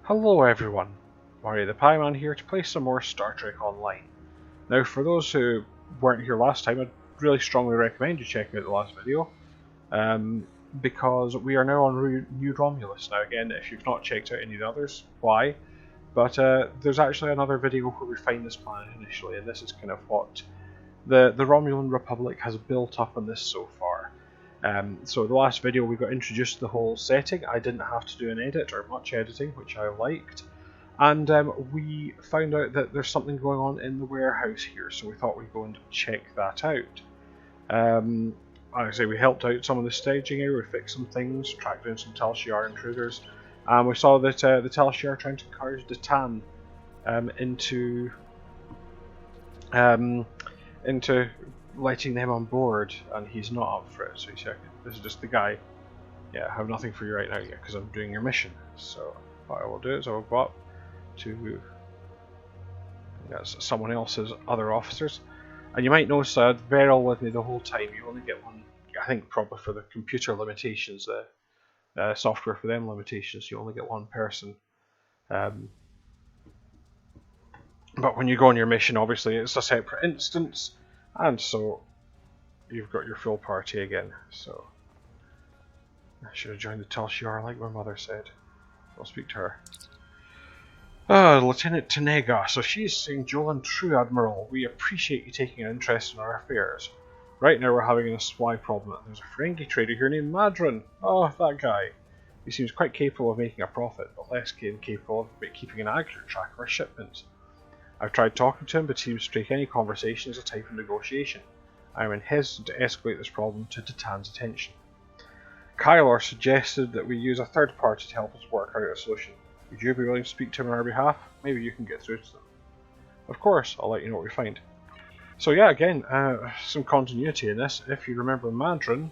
Hello everyone, Mario the Pie Man here to play some more Star Trek Online. Now for those who weren't here last time, I'd really strongly recommend you check out the last video, because we are now on New Romulus. Now again, if you've not checked out any of the others, why? But there's actually another video where we find this planet initially, and this is kind of what the Romulan Republic has built up on this so far. So the last video we got introduced to the whole setting. I didn't have to do an edit or much editing, which I liked. And we found out that there's something going on in the warehouse here, so we thought we'd go and check that out. Like I say, we helped out some of the staging area, we fixed some things, tracked down some Tal Shiar intruders, and we saw that the Tal Shiar are trying to encourage Datan into letting them on board, and he's not up for it, so he said, this is just the guy. Yeah, I have nothing for you right now yet, because I'm doing your mission. So what I will do is I will go up to someone else's other officers, and you might notice bear with me the whole time, you only get one. I think probably for the computer limitations, the software for them limitations, you only get one person. But when you go on your mission, obviously it's a separate instance, and so you've got your full party again. So I should have joined the Tal Shiar like my mother said. I'll speak to her. Lieutenant Tenega. So she's saying, Jolan, true Admiral, we appreciate you taking an interest in our affairs. Right now we're having a supply problem. There's a Ferengi trader here named Madron. Oh, that guy. He seems quite capable of making a profit, but less capable of keeping an accurate track of our shipments. I've tried talking to him, but seems to take any conversation as a type of negotiation. I am hesitant to escalate this problem to Titan's attention. Kylor suggested that we use a third party to help us work out a solution. Would you be willing to speak to him on our behalf? Maybe you can get through to them. Of course, I'll let you know what we find. So yeah, again, some continuity in this. If you remember Madron,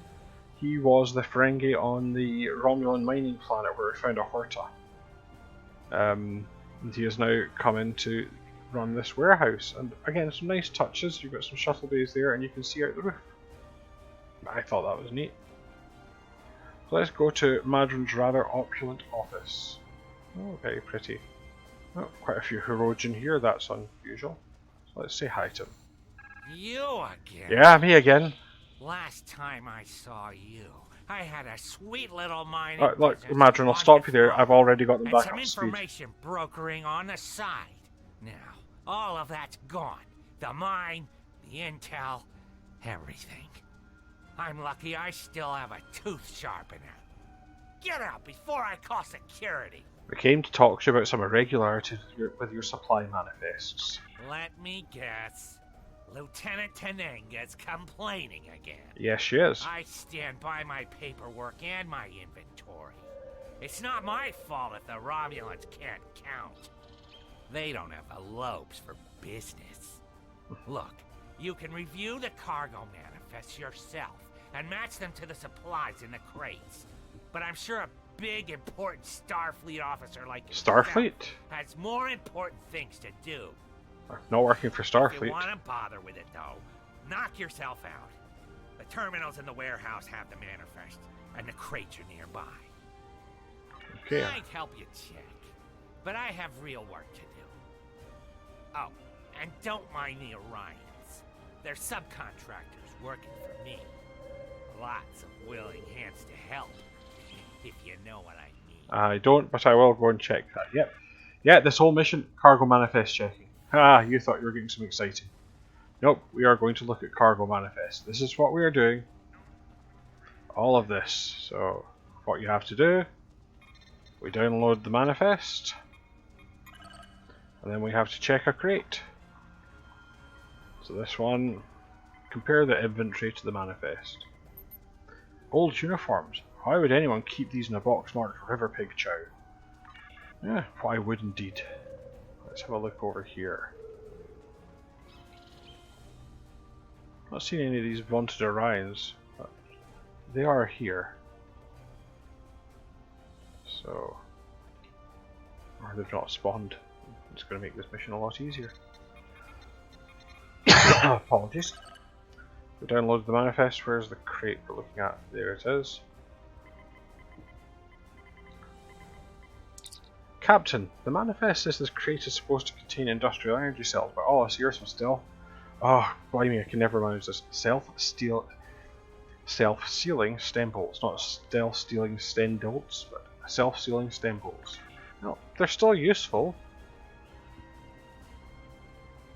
he was the Ferengi on the Romulan mining planet where we found a Horta. And he has now come in to run this warehouse, and again, some nice touches. You've got some shuttle bays there, and you can see out the roof. I thought that was neat. So let's go to Madron's rather opulent office. Oh, very pretty. Oh, quite a few Herodian here, that's unusual. So let's say hi to him. You again? Yeah, me again. Last time I saw you, I had a sweet little mining Look, Madron, I'll stop you there. I've already got them back up to speed. Some information brokering on the side. Now, all of that's gone. The mine, the intel, everything. I'm lucky I still have a tooth sharpener. Get out before I call security. We came to talk to you about some irregularities with your supply manifests. Let me guess. Lieutenant Tenenga's complaining again. Yes, she is. I stand by my paperwork and my inventory. It's not my fault if the Romulans can't count. They don't have the lobes for business. Look, you can review the cargo manifests yourself and match them to the supplies in the crates. But I'm sure a big, important Starfleet officer like Starfleet has more important things to do. Not working for Starfleet. If you want to bother with it, though, knock yourself out. The terminals in the warehouse have the manifest, and the crates are nearby. Okay. I'd help you check, but I have real work to do. Oh, and don't mind the Orions. They're subcontractors working for me. Lots of willing hands to help, if you know what I mean. I don't, but I will go and check that. Yep. Yeah, this whole mission, cargo manifest checking. Ah, you thought you were getting some exciting. Nope, we are going to look at cargo manifest. This is what we are doing. All of this. So, what you have to do, we download the manifest, and then we have to check a crate. So this one, compare the inventory to the manifest. Old uniforms. Why would anyone keep these in a box marked River Pig Chow? Yeah, why would indeed. Let's have a look over here. Not seen any of these vaunted Orions, but they are here. So, or they've not spawned. It's going to make this mission a lot easier. Apologies. We downloaded the manifest. Where's the crate we're looking at? There it is. Captain, the manifest says this crate is supposed to contain industrial energy cells, but oh, so yours was stealth. Oh, blimey, I can never manage this. Self-sealing stem bolts, not stealth-stealing stem bolts, but self-sealing stem bolts. No, they're still useful.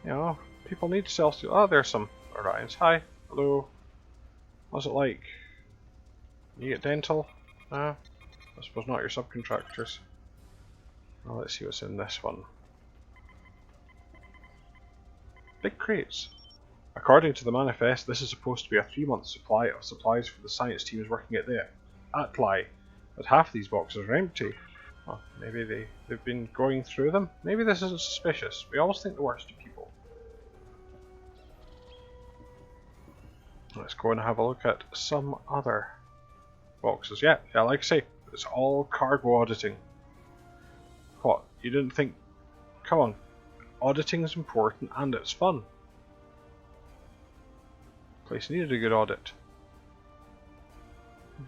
You know, people need self-seal. Oh, there's some Orions. Hi, hello. What's it like? You get dental? I suppose not your subcontractors. Well, let's see what's in this one. Big crates. According to the manifest, this is supposed to be a 3-month supply of supplies for the science teams working at the Atli, but half these boxes are empty. Well, maybe they've been going through them? Maybe this isn't suspicious. We always think the worst of people. Let's go and have a look at some other boxes. Yeah, like I say, it's all cargo auditing. What? You didn't think... Come on. Auditing is important and it's fun. Place needed a good audit.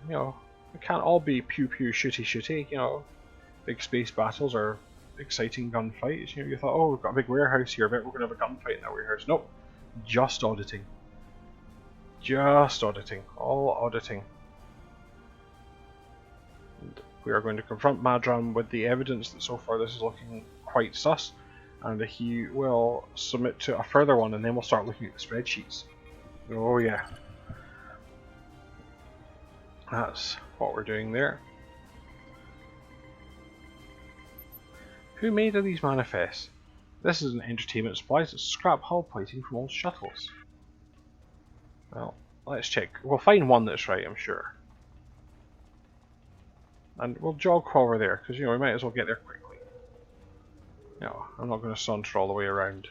You know, it can't all be pew pew shooty shooty, you know. Big space battles or exciting gunfights. You know, you thought, oh, we've got a big warehouse here, I bet we're going to have a gunfight in that warehouse. Nope. Just auditing. Just auditing. All auditing. And we are going to confront Madran with the evidence that so far this is looking quite sus, and he will submit to a further one, and then we'll start looking at the spreadsheets. Oh yeah. That's what we're doing there. Who made of these manifests? This is an entertainment supplies. It's scrap hull plating from old shuttles. Well, let's check. We'll find one that's right, I'm sure. And we'll jog over there, because you know we might as well get there quickly. No, I'm not going to saunter all the way around.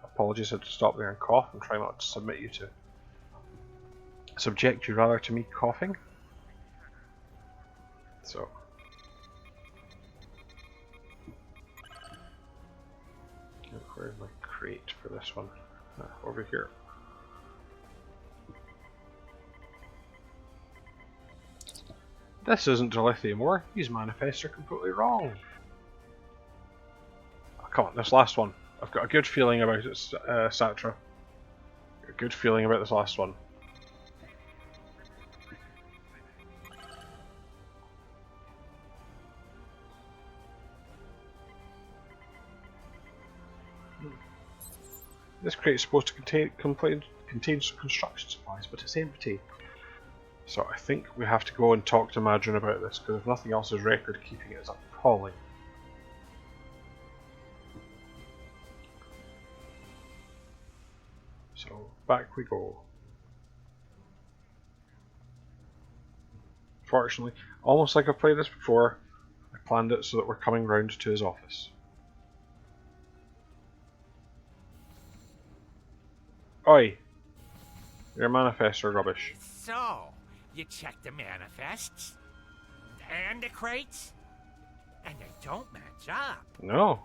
Apologies, I had to stop there and cough and try not to subject you rather to me coughing. So. Where's my crate for this one? Over here. This isn't dilithium ore. These manifests are completely wrong. Oh, come on, this last one. I've got a good feeling about it, Satra. A good feeling about this last one. This crate is supposed to contain some construction supplies, but it's empty. So I think we have to go and talk to Madran about this, because if nothing else, his record keeping is appalling. So back we go. Fortunately, almost like I've played this before, I planned it so that we're coming round to his office. Oi! Your manifests are rubbish. So, you checked the manifests? And the crates? And they don't match up. No.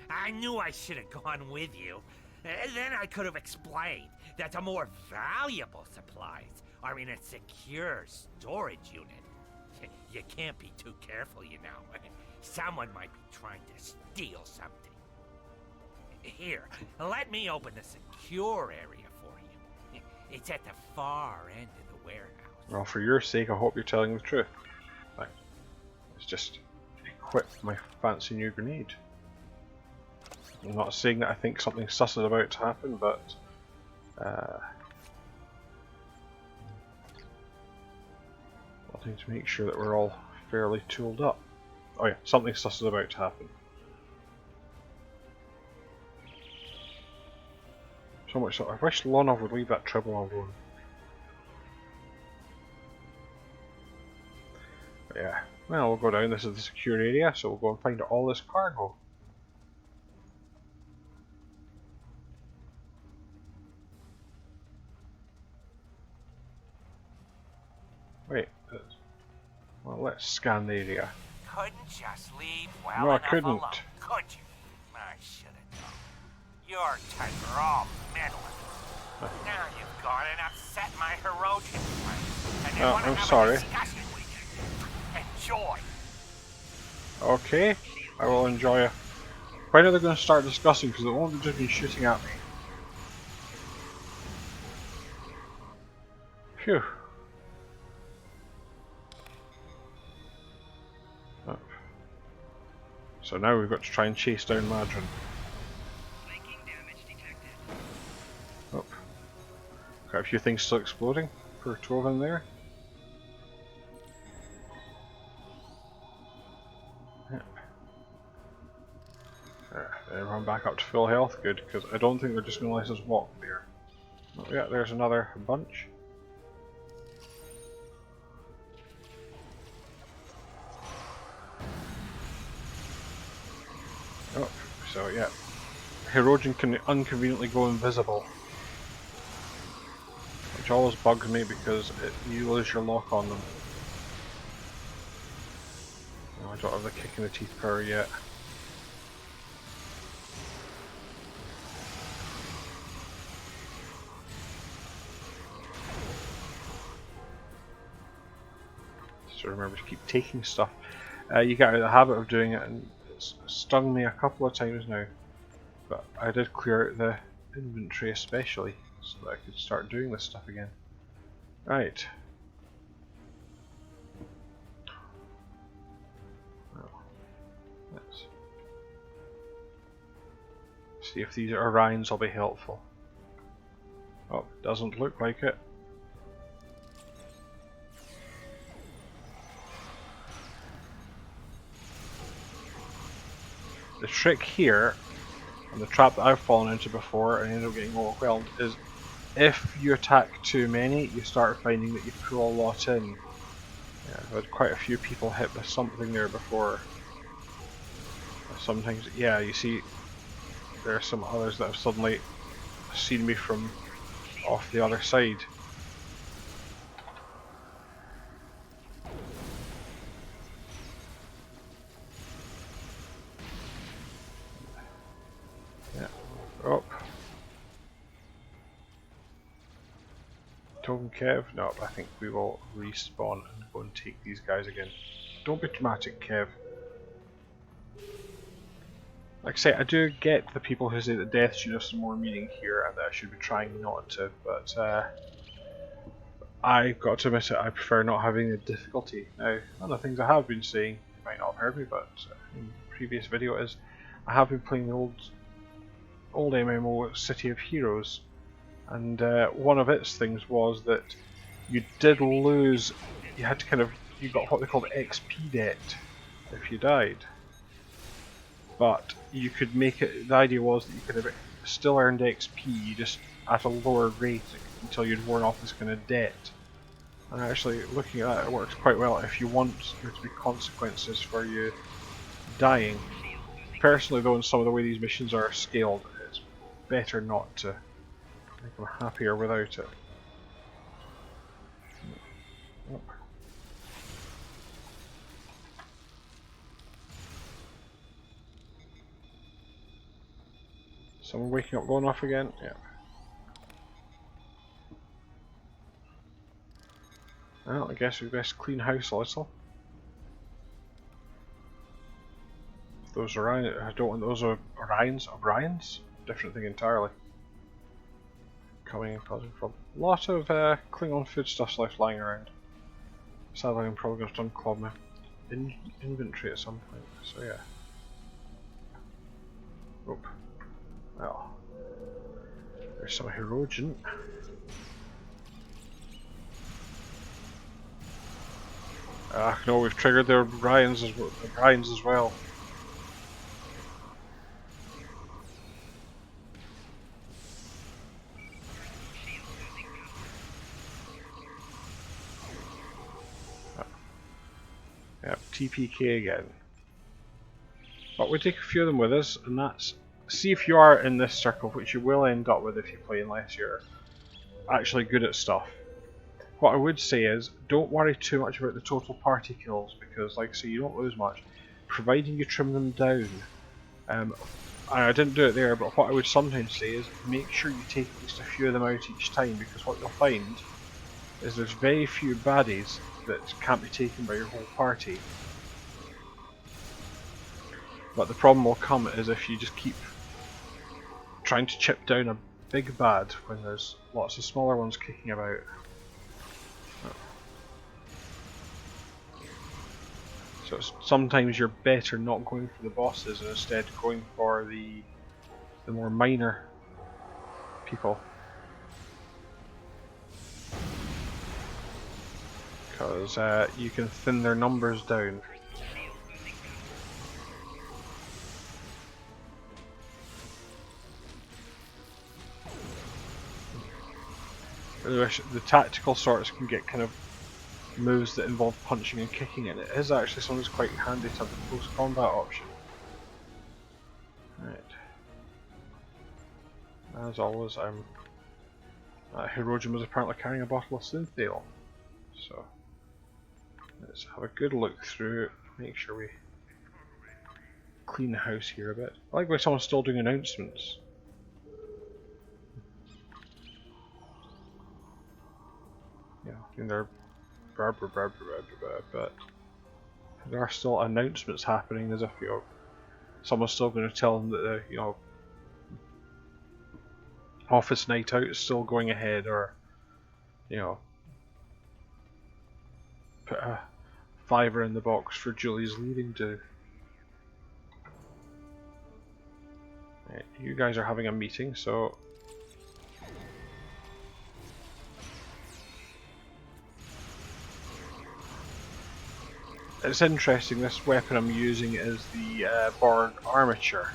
I knew I should have gone with you. Then I could have explained that the more valuable supplies are in a secure storage unit. You can't be too careful, you know. Someone might be trying to steal something. Here, let me open the secure area for you. It's at the far end of the warehouse. Well, for your sake, I hope you're telling the truth. Right. Let's just equip my fancy new grenade. I'm not saying that I think something sus is about to happen, but wanting to make sure that we're all fairly tooled up. Oh yeah, something sus is about to happen. So much so, I wish Lonov would leave that treble alone. But yeah, well, we'll go down. This is the secure area, so we'll go and find all this cargo. Wait, well, let's scan the area. Couldn't just leave well No, I enough couldn't. alone, could you? I should have known. Your type are all meddling. Now you've gone and upset my Herodian friends. And they Oh, want to I'm have sorry. a discussion with you. Enjoy. Okay, I will enjoy it. When are they going to start discussing? Because they won't just be shooting at me. Phew. Oh. So now we've got to try and chase down Madron. Oh. Got a few things still exploding. For 12 in there. Yep. Everyone back up to full health. Good, because I don't think they're just going to let us walk there. Oh, yeah, there's another bunch. Oh, so yeah. Herodian can inconveniently go invisible. Which always bugs me because you lose your lock on them. No, I don't have the kick in the teeth power yet. So remember to keep taking stuff. You get out of the habit of doing it, and it's stung me a couple of times now. But I did clear out the inventory especially, so that I could start doing this stuff again. Right. Well, let's see if these Orions will be helpful. Oh, doesn't look like it. The trick here, and the trap that I've fallen into before and ended up getting overwhelmed, is if you attack too many, you start finding that you pull a lot in. Yeah, I've had quite a few people hit with something there before. Sometimes, yeah, you see, there are some others that have suddenly seen me from off the other side. Yeah. Oh. Token Kev? No, I think we will respawn and go and take these guys again. Don't be dramatic, Kev. Like I say, I do get the people who say that death should have some more meaning here and that I should be trying not to, but I've got to admit it, I prefer not having the difficulty. Now, one of the things I have been saying, you might not have heard me, but in the previous video is, I have been playing the old MMO City of Heroes, and one of its things was that you did lose, you had to kind of, you got what they called XP debt if you died. But you could make it, the idea was that you could have still earned XP, just at a lower rate until you'd worn off this kind of debt. And actually, looking at that, it works quite well if you want there to be consequences for you dying. Personally though, in some of the way these missions are scaled, it's better not to. I think I'm happier without it. Oh. Someone waking up going off again? Yeah. Well, I guess we best clean house a little. Those Orion, I don't want those Orions? Different thing entirely. Coming and causing problem. A lot of Klingon foodstuffs left lying around. Sadly, I'm probably going to have to unclog my inventory at some point, so yeah. Oop. Well, there's some Herodian. Ah, no, we've triggered their Orions as well. Yep, TPK again. But we take a few of them with us, and that's... See if you are in this circle, which you will end up with if you play unless you're actually good at stuff. What I would say is, don't worry too much about the total party kills, because like I say, you don't lose much, providing you trim them down. I didn't do it there, but what I would sometimes say is make sure you take at least a few of them out each time, because what you'll find is there's very few baddies that can't be taken by your whole party. But the problem will come is if you just keep trying to chip down a big bad when there's lots of smaller ones kicking about. So sometimes you're better not going for the bosses and instead going for the more minor people. Because you can thin their numbers down. The tactical sorts can get kind of moves that involve punching and kicking, and it is actually sometimes quite handy to have the close combat option. Right. As always, Hirogen was apparently carrying a bottle of Synthale. So let's have a good look through, make sure we clean the house here a bit. I like the way someone's still doing announcements. Yeah, I mean they're but there are still announcements happening as if, you know, someone's still going to tell them that the, you know, office night out is still going ahead, or, you know, put a $5 in the box for Julie's leaving do. Right, you guys are having a meeting, so it's interesting. This weapon I'm using is the Borg armature,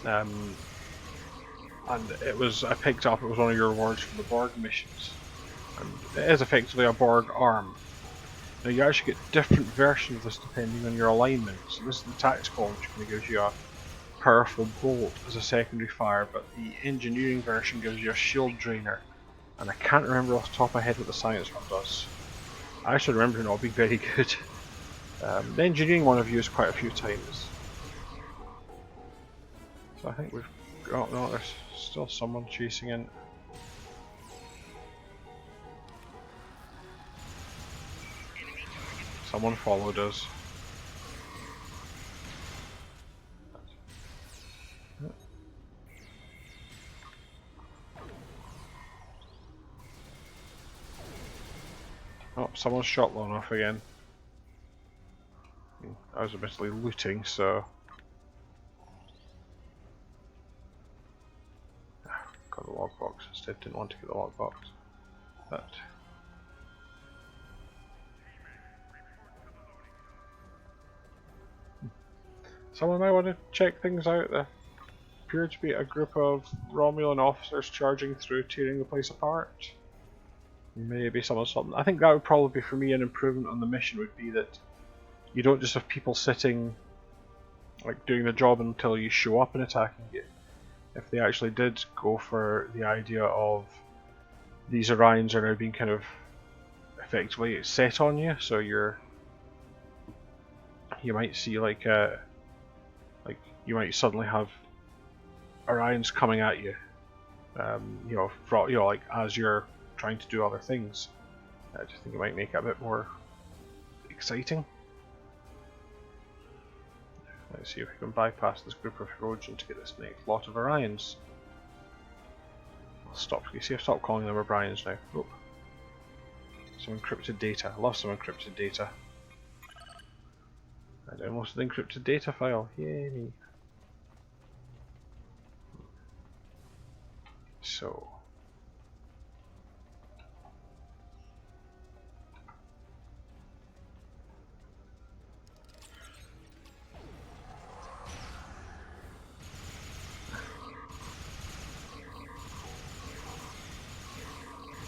and I picked up. It was one of your rewards from the Borg missions, and it is effectively a Borg arm. Now you actually get different versions of this depending on your alignment. So this is the tactical, which kind of gives you a powerful bolt as a secondary fire, but the engineering version gives you a shield drainer, and I can't remember off the top of my head what the science one does. I should remember and it'll be very good. The engineering one I've used quite a few times. So I think we've got, no, there's still someone chasing in. Someone followed us. Oh, someone's shot long off again. I was admittedly looting, so... Got the logbox instead, didn't want to get the logbox. But... Someone might want to check things out. There appeared to be a group of Romulan officers charging through, tearing the place apart. Maybe something. I think that would probably be, for me, an improvement on the mission would be that you don't just have people sitting, like, doing the job until you show up and attacking you. If they actually did go for the idea of these Orions are now being kind of effectively set on you, so you might see like you might suddenly have Orions coming at you, you know, like as you're trying to do other things. I just think it might make it a bit more exciting. Let's see if we can bypass this group of Hirogen to get this next lot of Orions. I'll stop. You see, I've stopped calling them Orions now. Oh. Some encrypted data. I love some encrypted data. I downloaded the encrypted data file. Yay me. So.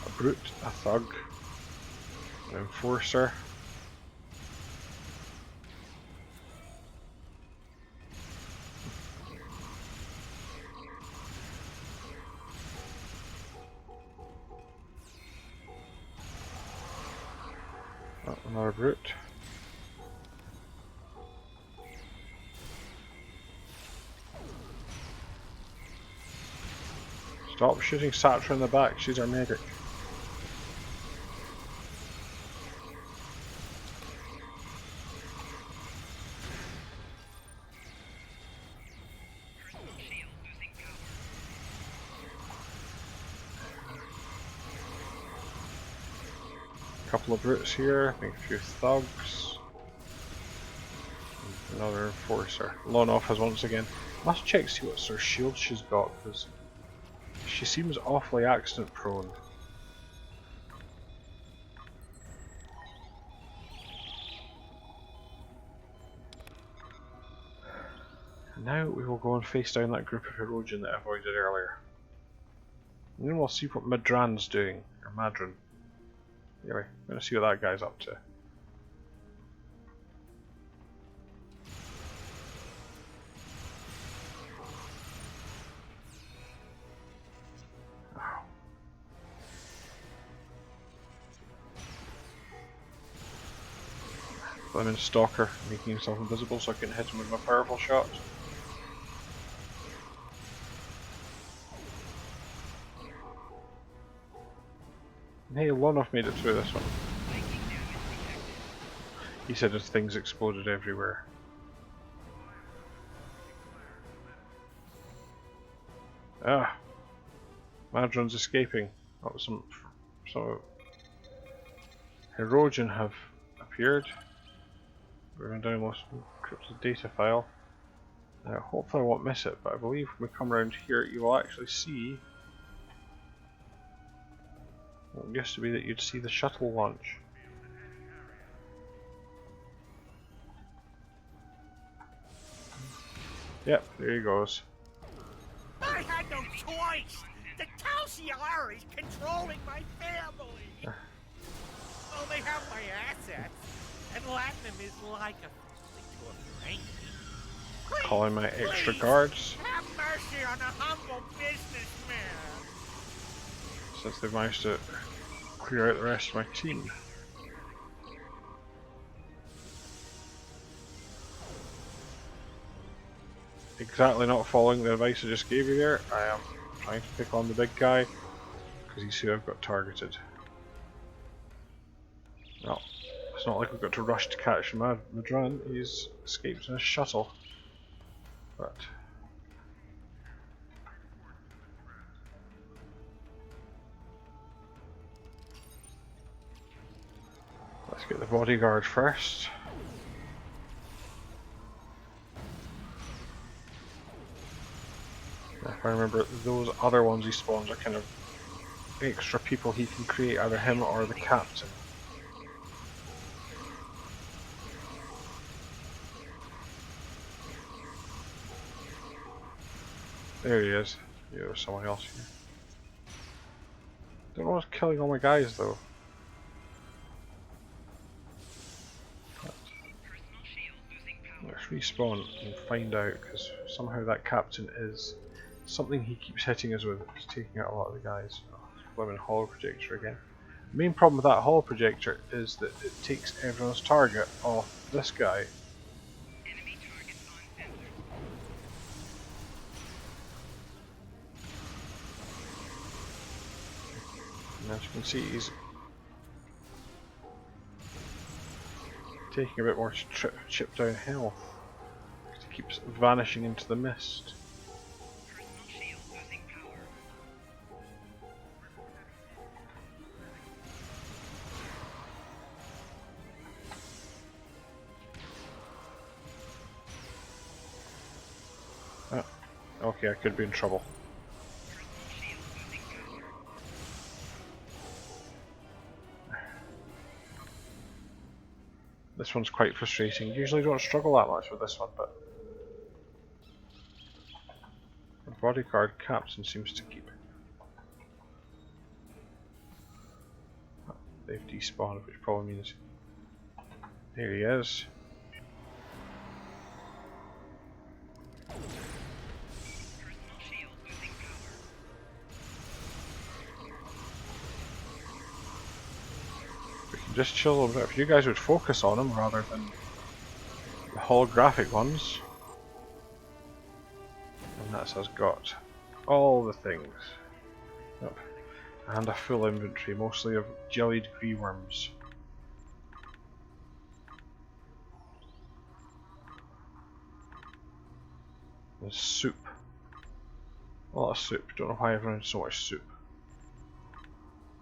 A brute, a thug, an enforcer. Another brute. Stop shooting Satra in the back, she's our medic. Couple of brutes here, I think a few thugs. Another enforcer. Lonoff has once again. Must check see what sort of shield she's got, because she seems awfully accident prone. And now we will go and face down that group of erosion that I avoided earlier. And then we'll see what Madran's doing, or Madran. Anyway, I'm going to see what that guy's up to. I'm in Stalker, making himself invisible so I can hit him with my powerful shots. Hey, Lonoff made it through this one. He said his things exploded everywhere. Ah! Madron's escaping. Oh, some erosion have appeared. We're going to download some encrypted data file. Hopefully I won't miss it, but I believe when we come around here you will actually see. Well, it used to be that you'd see the shuttle launch. Yep, there he goes. I had no choice! The Calciar is controlling my family! Well, they have my assets, and Latinum is like a family to a Frankie. Please, Calling my extra please, guards. have mercy on a humble businessman! Since they've managed to clear out the rest of my team. Exactly not following the advice I just gave you there. I am trying to pick on the big guy because he's who I've got targeted. Well, it's not like we've got to rush to catch Madran. He's escaped in a shuttle. But let's get the bodyguard first. If I remember, those other ones he spawns are kind of extra people he can create, either him or the captain. There he is. Yeah, there's someone else here. Don't know what's killing all my guys though. Let's respawn and find out, because somehow that captain is something he keeps hitting us with. He's taking out a lot of the guys. Oh, blooming holo projector again. The main problem with that holo projector is that it takes everyone's target off this guy. And as you can see, he's taking a bit more chip down health. He keeps vanishing into the mist. Okay, I could be in trouble. This one's quite frustrating. Usually don't struggle that much with this one, but the bodyguard captain seems to keep. They've despawned, which probably means there he is. Just chill a little bit. If you guys would focus on him rather than the holographic ones. And that's us got all the things. Yep. And a full inventory, mostly of jellied greenworms. And soup. A lot of soup. Don't know why everyone has so much soup.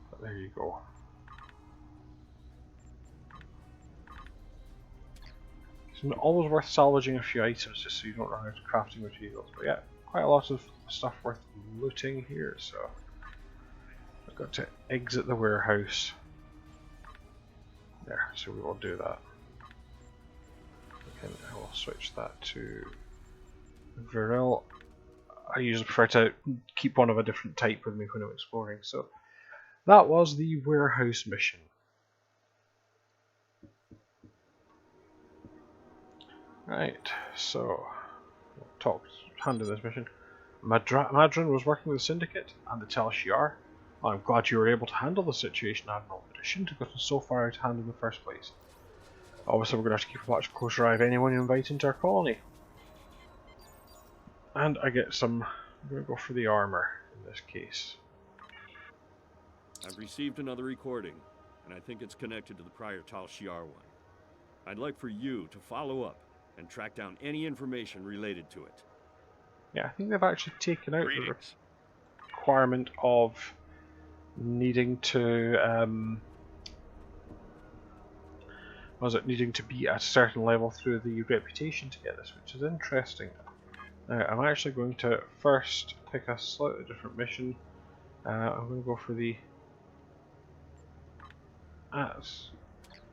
But there you go. It's not always worth salvaging a few items just so you don't run out of crafting materials. But yeah, quite a lot of stuff worth looting here, so I've got to exit the warehouse. There, so we will do that. And I will switch that to Viril. I usually prefer to keep one of a different type with me when I'm exploring, so that was the warehouse mission. Right, so handle this mission. Madron was working with the Syndicate and the Tel Shiar. I'm glad you were able to handle the situation, Admiral, but it shouldn't have gotten so far out of hand in the first place. Obviously we're going to have to keep a much closer eye of anyone you invite into our colony. And I get some... I'm going to go for the armor in this case. I've received another recording, and I think it's connected to the prior Tal Shiar one. I'd like for you to follow up and track down any information related to it. Yeah, I think they've actually taken out the requirement of needing to needing to be at a certain level through the reputation to get this, which is interesting. Now, I'm actually going to first pick a slightly different mission. I'm going to go for the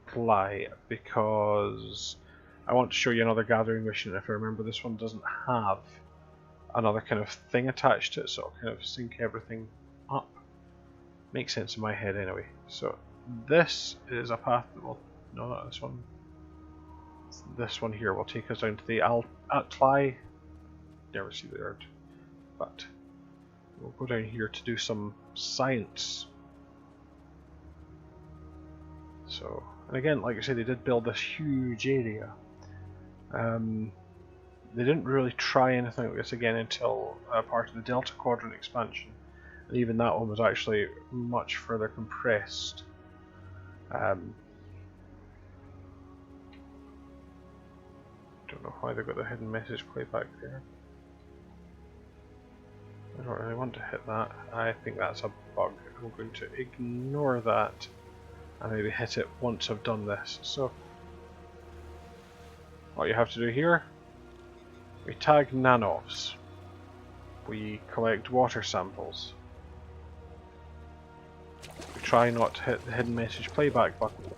Fly because I want to show you another gathering mission. If I remember, this one doesn't have another kind of thing attached to it, so I'll kind of sync everything up. Makes sense in my head anyway. So this is a path that will... No, not this one. This one here will take us down to the Atli. Never see the word. But we'll go down here to do some science. So, and again, like I say, they did build this huge area. They didn't really try anything like this again until part of the Delta Quadrant expansion, and even that one was actually much further compressed. Don't know why they got the hidden message playback there. I don't really want to hit that. I think that's a bug. I'm going to ignore that and maybe hit it once I've done this. So, what you have to do here, we tag nanovs. We collect water samples. We try not to hit the hidden message playback button.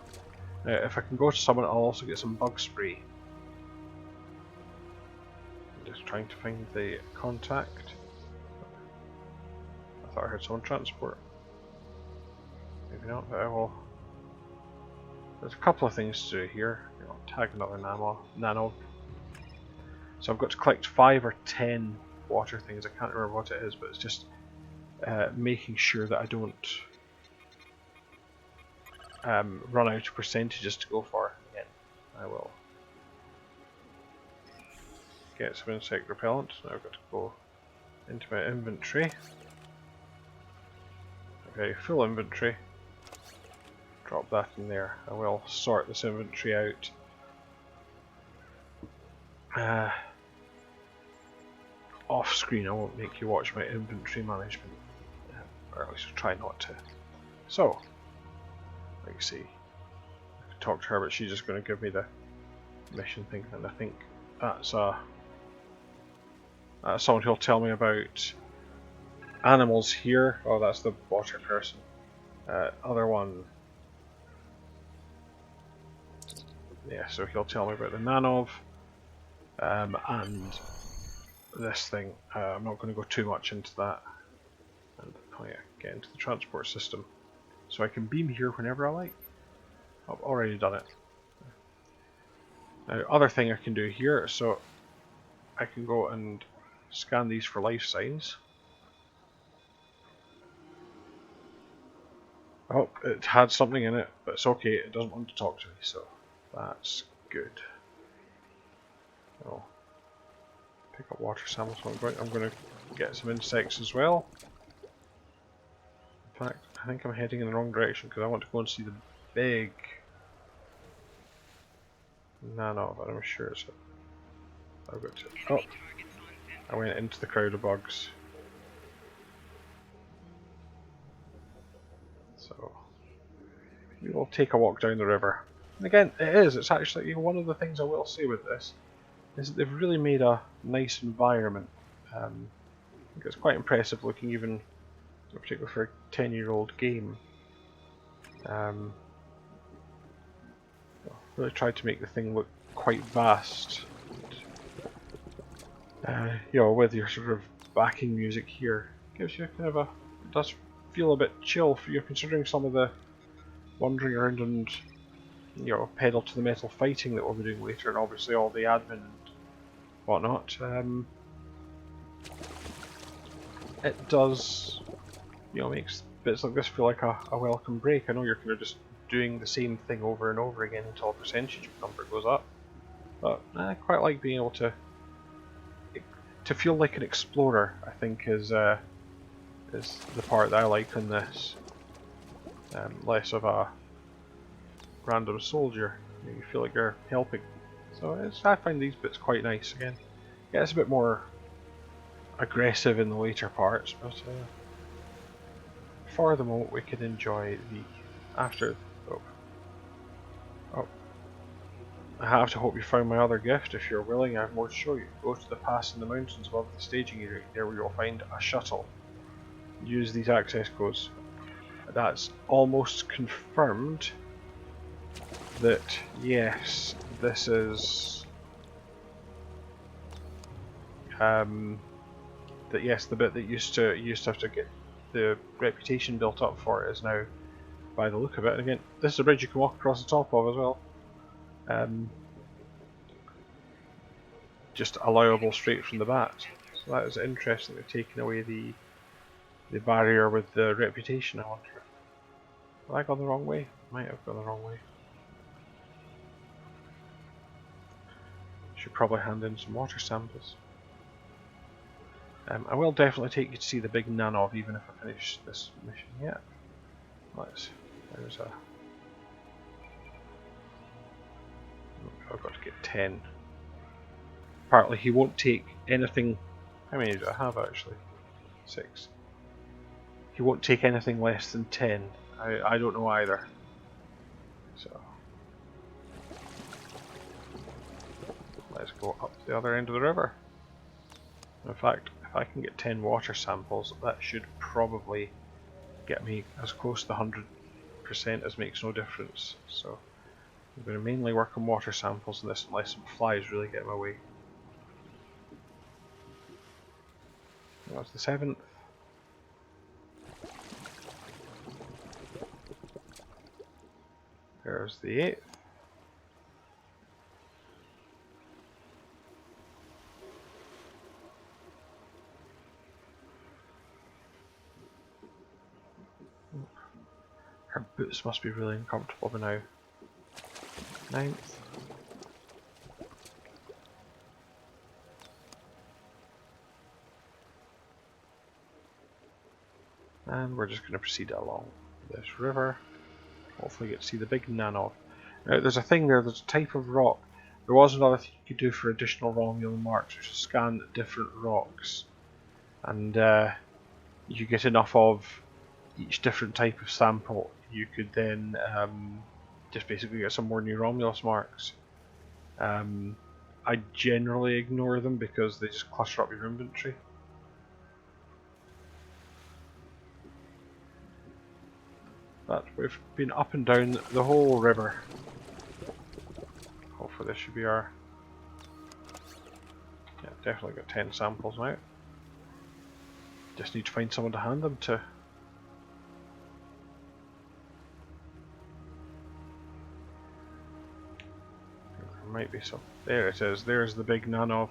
Now, if I can go to someone, I'll also get some bug spray. I'm just trying to find the contact. I thought I heard someone transport. Maybe not, but I will. There's a couple of things to do here. I'll tag another nano. So I've got to collect 5 or 10 water things. I can't remember what it is, but it's just making sure that I don't run out of percentages to go for. Again, I will get some insect repellent. Now I've got to go into my inventory. Okay, full inventory. Drop that in there. I will sort this inventory out. Off screen, I won't make you watch my inventory management, or at least I'll try not to. So, like you see, I can talk to her, but she's just going to give me the mission thing, and I think that's someone who'll tell me about animals here. Oh, that's the water person. Other one. Yeah, so he'll tell me about the nanov, and this thing. I'm not going to go too much into that. And oh yeah, get into the transport system. So I can beam here whenever I like. I've already done it. Now, other thing I can do here, so I can go and scan these for life signs. Oh, it had something in it, but it's okay, it doesn't want to talk to me, so that's good. I'll pick up water samples. I'm going to get some insects as well. fact, I think I'm heading in the wrong direction because I want to go and see the big nano, but I'm sure it's I've got to. Oh, I went into the crowd of bugs. So we will take a walk down the river. And again, it's actually one of the things I will say with this is that they've really made a nice environment. I think it's quite impressive looking, even particularly for a 10-year-old game. Really tried to make the thing look quite vast. You know, with your sort of backing music here, gives you kind of a, it does feel a bit chill for you considering some of the wandering around and, you know, pedal to the metal fighting that we'll be doing later, and obviously all the admin and whatnot. It does, you know, makes bits like this feel like a welcome break. I know you're kind of just doing the same thing over and over again until a percentage number goes up, but I quite like being able to feel like an explorer. I think is the part that I like in this, less of a random soldier. You feel like you're helping. So I find these bits quite nice. Again, yeah, it's a bit more aggressive in the later parts, but for the moment we can enjoy the after. Oh, I have to hope you found my other gift. If you're willing, I have more to show you. Go to the pass in the mountains above the staging area. There where you'll find a shuttle. Use these access codes. That's almost confirmed that yes, this is that yes, the bit that used to have to get the reputation built up for it is now, by the look of it. And again, this is a bridge you can walk across the top of as well. Just allowable straight from the bat. So that is interesting. They're taking away the barrier with the reputation. I wonder. Have I gone the wrong way? Might have gone the wrong way. Should probably hand in some water samples. I will definitely take you to see the big Nanov, even if I finish this mission yet. There's a. I've got to get 10. Partly he won't take anything. How many do I have actually? 6. He won't take anything less than 10. I don't know either. So let's go up the other end of the river. In fact, if I can get 10 water samples, that should probably get me as close to the 100% as makes no difference. So I'm going to mainly work on water samples in this unless some flies really get in my way. That's the 7th. There's the 8th. Her boots must be really uncomfortable by now. 9th. And we're just going to proceed along this river. Hopefully get to see the big Nanov. Now there's a thing there, there's a type of rock. There was another thing you could do for additional Romulan marks, which is scan different rocks. And you get enough of each different type of sample, you could then just basically get some more new Romulus marks. I generally ignore them because they just cluster up your inventory. But we've been up and down the whole river. Hopefully this should be our... Yeah, definitely got 10 samples now. Just need to find someone to hand them to. There might be some. There it is, there's the big Nanov.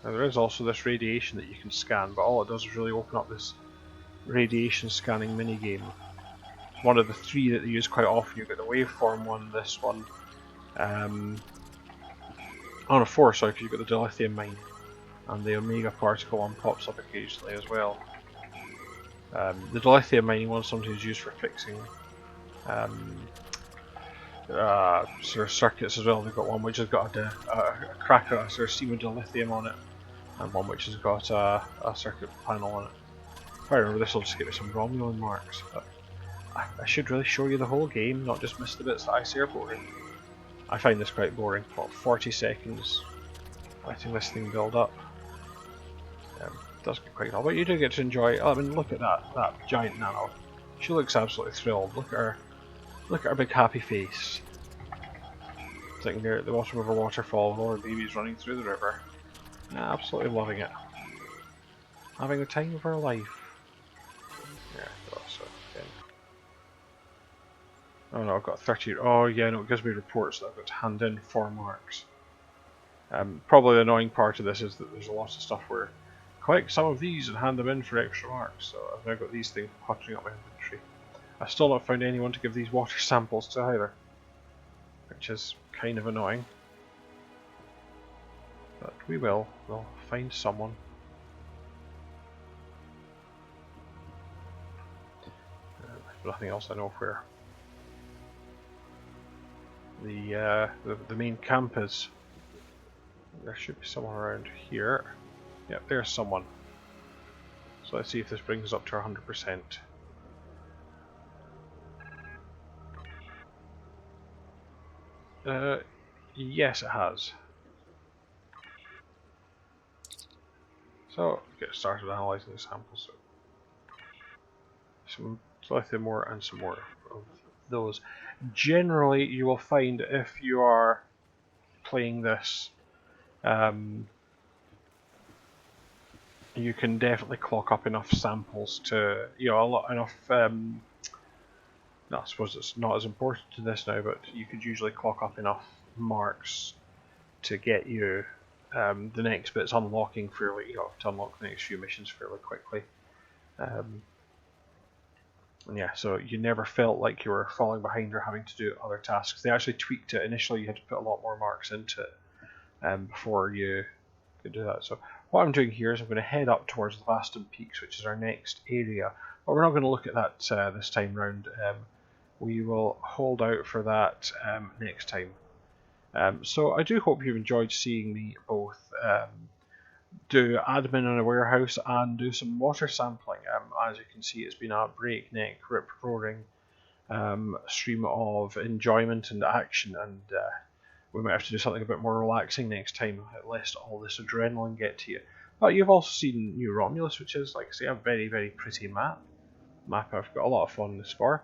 Now there is also this radiation that you can scan, but all it does is really open up this radiation scanning minigame. One of the 3 that they use quite often. You've got the waveform one, this one. Oh no, 4, sorry, because you've got the dilithium mine. and the omega particle one pops up occasionally as well. The dilithium mining one is sometimes used for fixing sort of circuits as well. They've got one which has got a cracker, a sort of seam of dilithium on it, and one which has got a circuit panel on it. If I remember, this will just get me some Romulan marks. But I should really show you the whole game, not just miss the bits that I say are boring. I find this quite boring. What, 40 seconds letting this thing build up. It does get quite dull, but you do get to enjoy it. I mean, look at that giant nano. She looks absolutely thrilled. Look at her big happy face. Sitting there at the bottom of a waterfall with all her babies running through the river. Yeah, absolutely loving it. Having the time of her life. Yeah, so again. Oh no, I've got 30. Oh yeah, no, it gives me reports that I've got to hand in 4 marks. Probably the annoying part of this is that there's a lot of stuff where collect some of these and hand them in for extra marks. So I've now got these things cluttering up my inventory. I've still not found anyone to give these water samples to either, which is kind of annoying. But we'll find someone. Nothing else I know where. The main camp is. There should be someone around here. Yep, there's someone. So let's see if this brings us up to 100%. Yes, it has. So get started analysing the samples. Some lithium ore and some more of those. Generally, you will find if you are playing this, you can definitely clock up enough samples to, enough. No, I suppose it's not as important to this now, but you could usually clock up enough marks to get you the next bits unlocking fairly, to unlock the next few missions fairly quickly. And yeah, so you never felt like you were falling behind or having to do other tasks. They actually tweaked it. Initially, you had to put a lot more marks into it before you could do that. So what I'm doing here is I'm going to head up towards the Vaston Peaks, which is our next area. But we're not going to look at that this time round. We will hold out for that next time. So I do hope you've enjoyed seeing me both do admin in a warehouse and do some water sampling. As you can see, it's been a breakneck, rip-roaring stream of enjoyment and action, and we might have to do something a bit more relaxing next time, lest all this adrenaline get to you. But you've also seen New Romulus, which is, like I say, a very, very pretty map. I've got a lot of fun this far.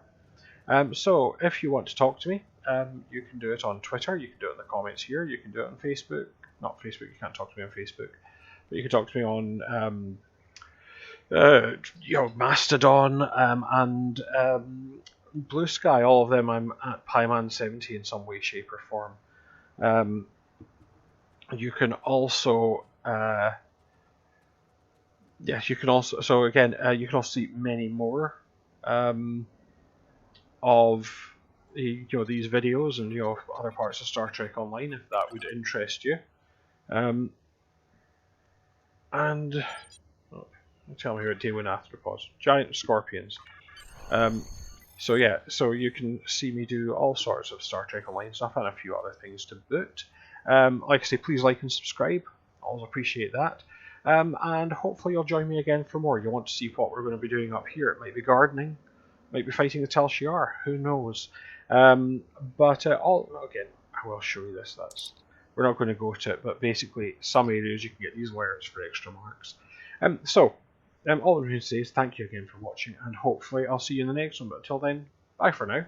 So if you want to talk to me, you can do it on Twitter, you can do it in the comments here, you can do it on Facebook. Not Facebook, you can't talk to me on Facebook. But you can talk to me on Mastodon and Blue Sky. All of them I'm at Pieman70 in some way, shape or form. You can also you can also see many more of these videos and other parts of Star Trek Online if that would interest you. And tell me who deal with arthropods, giant scorpions. So you can see me do all sorts of Star Trek Online stuff and a few other things to boot. Like I say, please like and subscribe. I always appreciate that. And hopefully you'll join me again for more. You'll want to see what we're going to be doing up here. It might be gardening, might be fighting the Tal Shiar, who knows. Again, I will show you this. We're not going to go to it, but basically some areas you can get these layers for extra marks. All I'm going to say is thank you again for watching, and hopefully I'll see you in the next one. But until then, bye for now.